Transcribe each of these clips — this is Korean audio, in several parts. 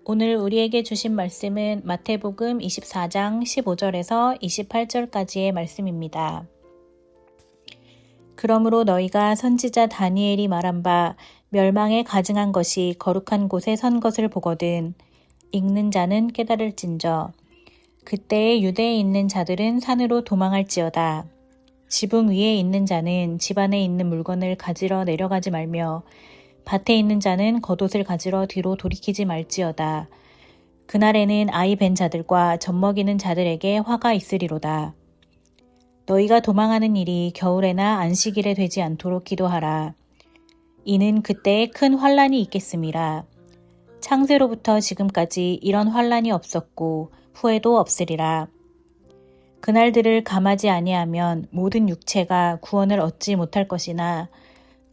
오늘 우리에게 주신 말씀은 마태복음 24장 15절에서 28절까지의 말씀입니다. 그러므로 너희가 선지자 다니엘이 말한 바 멸망에 가증한 것이 거룩한 곳에 선 것을 보거든 읽는 자는 깨달을진저 그때에 유대에 있는 자들은 산으로 도망할지어다. 지붕 위에 있는 자는 집 안에 있는 물건을 가지러 내려가지 말며 밭에 있는 자는 겉옷을 가지러 뒤로 돌이키지 말지어다. 그날에는 아이 벤 자들과 젖먹이는 자들에게 화가 있으리로다. 너희가 도망하는 일이 겨울에나 안식일에 되지 않도록 기도하라. 이는 그때에 큰 환란이 있겠음이라. 창세로부터 지금까지 이런 환란이 없었고 후에도 없으리라. 그날들을 감하지 아니하면 모든 육체가 구원을 얻지 못할 것이나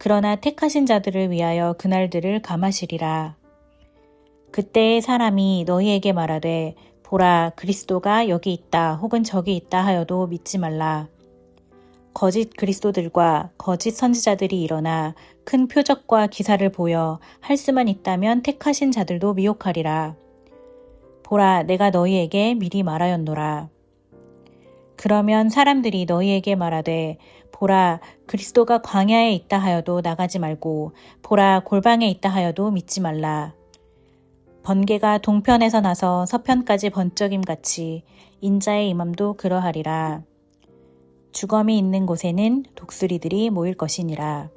그러나 택하신 자들을 위하여 그날들을 감하시리라. 그때의 사람이 너희에게 말하되 보라 그리스도가 여기 있다 혹은 저기 있다 하여도 믿지 말라. 거짓 그리스도들과 거짓 선지자들이 일어나 큰 표적과 기사를 보여 할 수만 있다면 택하신 자들도 미혹하리라. 보라 내가 너희에게 미리 말하였노라. 그러면 사람들이 너희에게 말하되 보라 그리스도가 광야에 있다 하여도 나가지 말고 보라 골방에 있다 하여도 믿지 말라. 번개가 동편에서 나서 서편까지 번쩍임 같이 인자의 임함도 그러하리라. 주검이 있는 곳에는 독수리들이 모일 것이니라.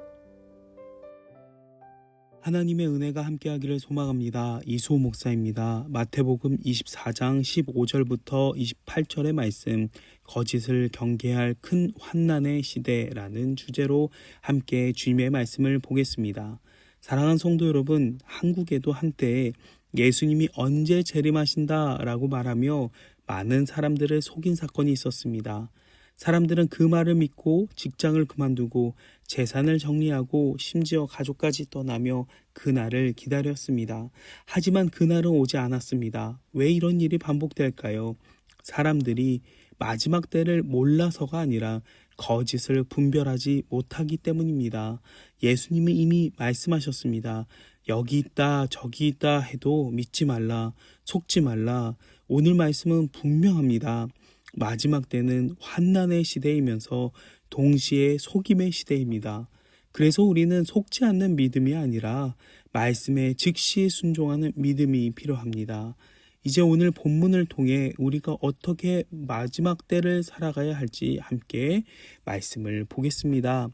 하나님의 은혜가 함께하기를 소망합니다. 이수호 목사입니다. 마태복음 24장 15절부터 28절의 말씀, 거짓을 경계할 큰 환난의 시대라는 주제로 함께 주님의 말씀을 보겠습니다. 사랑하는 성도 여러분, 한국에도 한때 예수님이 언제 재림하신다라고 말하며 많은 사람들을 속인 사건이 있었습니다. 사람들은 그 말을 믿고 직장을 그만두고 재산을 정리하고 심지어 가족까지 떠나며 그날을 기다렸습니다. 하지만 그날은 오지 않았습니다. 왜 이런 일이 반복될까요? 사람들이 마지막 때를 몰라서가 아니라 거짓을 분별하지 못하기 때문입니다. 예수님은 이미 말씀하셨습니다. 여기 있다 저기 있다 해도 믿지 말라, 속지 말라. 오늘 말씀은 분명합니다. 마지막 때는 환난의 시대이면서 동시에 속임의 시대입니다. 그래서 우리는 속지 않는 믿음이 아니라 말씀에 즉시 순종하는 믿음이 필요합니다. 이제 오늘 본문을 통해 우리가 어떻게 마지막 때를 살아가야 할지 함께 말씀을 보겠습니다.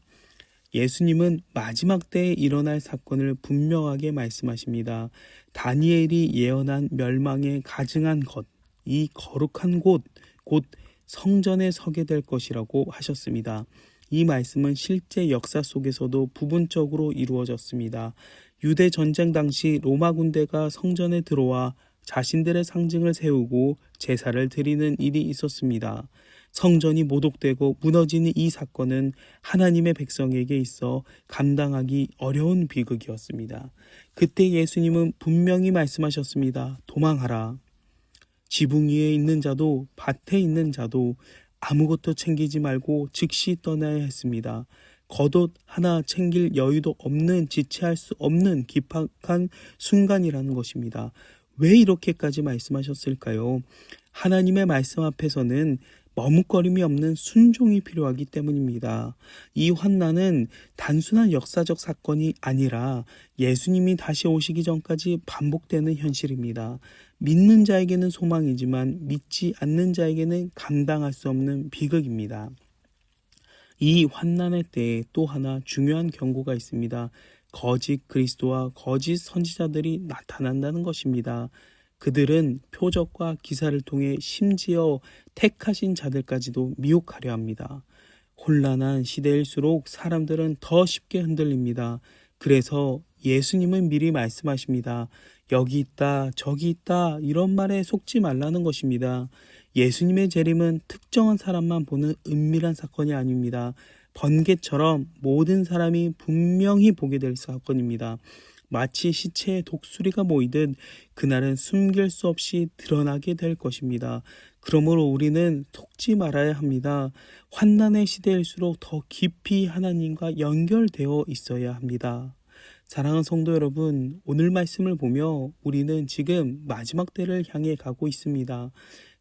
예수님은 마지막 때에 일어날 사건을 분명하게 말씀하십니다. 다니엘이 예언한 멸망에 가증한 것, 이 거룩한 곳, 곧 성전에 서게 될 것이라고 하셨습니다. 이 말씀은 실제 역사 속에서도 부분적으로 이루어졌습니다. 유대 전쟁 당시 로마 군대가 성전에 들어와 자신들의 상징을 세우고 제사를 드리는 일이 있었습니다. 성전이 모독되고 무너지는 이 사건은 하나님의 백성에게 있어 감당하기 어려운 비극이었습니다. 그때 예수님은 분명히 말씀하셨습니다. 도망하라. 지붕 위에 있는 자도 밭에 있는 자도 아무것도 챙기지 말고 즉시 떠나야 했습니다. 겉옷 하나 챙길 여유도 없는, 지체할 수 없는 기박한 순간이라는 것입니다. 왜 이렇게까지 말씀하셨을까요? 하나님의 말씀 앞에서는 머뭇거림이 없는 순종이 필요하기 때문입니다. 이 환난은 단순한 역사적 사건이 아니라 예수님이 다시 오시기 전까지 반복되는 현실입니다. 믿는 자에게는 소망이지만 믿지 않는 자에게는 감당할 수 없는 비극입니다. 이 환난의 때에 또 하나 중요한 경고가 있습니다. 거짓 그리스도와 거짓 선지자들이 나타난다는 것입니다. 그들은 표적과 기사를 통해 심지어 택하신 자들까지도 미혹하려 합니다. 혼란한 시대일수록 사람들은 더 쉽게 흔들립니다. 그래서 예수님은 미리 말씀하십니다. 여기 있다, 저기 있다 이런 말에 속지 말라는 것입니다. 예수님의 재림은 특정한 사람만 보는 은밀한 사건이 아닙니다. 번개처럼 모든 사람이 분명히 보게 될 사건입니다. 마치 시체에 독수리가 모이듯 그날은 숨길 수 없이 드러나게 될 것입니다. 그러므로 우리는 속지 말아야 합니다. 환난의 시대일수록 더 깊이 하나님과 연결되어 있어야 합니다. 사랑하는 성도 여러분, 오늘 말씀을 보며 우리는 지금 마지막 때를 향해 가고 있습니다.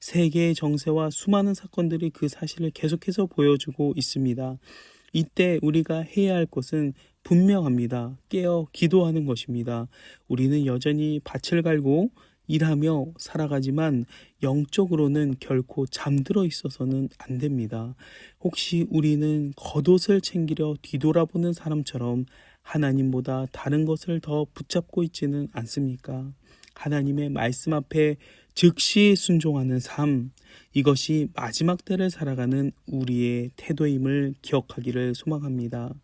세계의 정세와 수많은 사건들이 그 사실을 계속해서 보여주고 있습니다. 이때 우리가 해야 할 것은 분명합니다. 깨어 기도하는 것입니다. 우리는 여전히 밭을 갈고 일하며 살아가지만 영적으로는 결코 잠들어 있어서는 안 됩니다. 혹시 우리는 겉옷을 챙기려 뒤돌아보는 사람처럼 하나님보다 다른 것을 더 붙잡고 있지는 않습니까? 하나님의 말씀 앞에 즉시 순종하는 삶, 이것이 마지막 때를 살아가는 우리의 태도임을 기억하기를 소망합니다.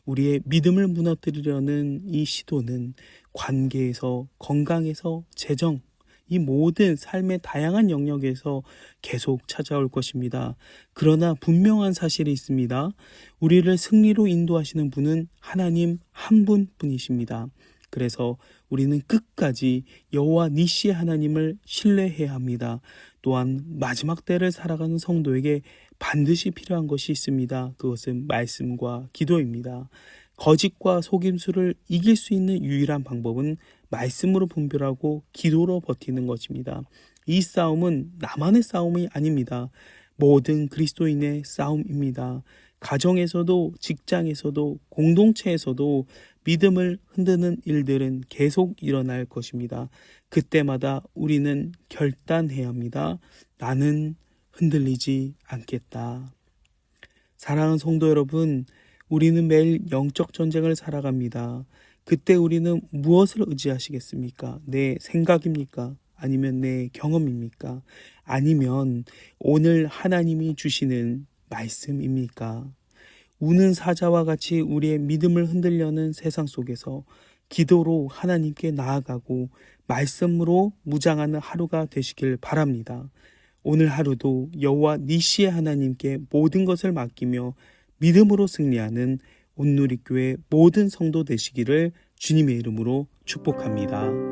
우리의 믿음을 무너뜨리려는 이 시도는 관계에서, 건강에서, 재정, 이 모든 삶의 다양한 영역에서 계속 찾아올 것입니다. 그러나 분명한 사실이 있습니다. 우리를 승리로 인도하시는 분은 하나님 한 분뿐이십니다. 그래서 우리는 끝까지 여호와 니시의 하나님을 신뢰해야 합니다. 또한 마지막 때를 살아가는 성도에게 반드시 필요한 것이 있습니다. 그것은 말씀과 기도입니다. 거짓과 속임수를 이길 수 있는 유일한 방법은 말씀으로 분별하고 기도로 버티는 것입니다. 이 싸움은 나만의 싸움이 아닙니다. 모든 그리스도인의 싸움입니다. 가정에서도 직장에서도 공동체에서도 믿음을 흔드는 일들은 계속 일어날 것입니다. 그때마다 우리는 결단해야 합니다. 나는 흔들리지 않겠다. 사랑하는 성도 여러분, 우리는 매일 영적 전쟁을 살아갑니다. 그때 우리는 무엇을 의지하시겠습니까? 내 생각입니까? 아니면 내 경험입니까? 아니면 오늘 하나님이 주시는 말씀입니까? 우는 사자와 같이 우리의 믿음을 흔들려는 세상 속에서 기도로 하나님께 나아가고 말씀으로 무장하는 하루가 되시길 바랍니다. 오늘 하루도 여호와 니시의 하나님께 모든 것을 맡기며 믿음으로 승리하는 온누리교회 모든 성도 되시기를 주님의 이름으로 축복합니다.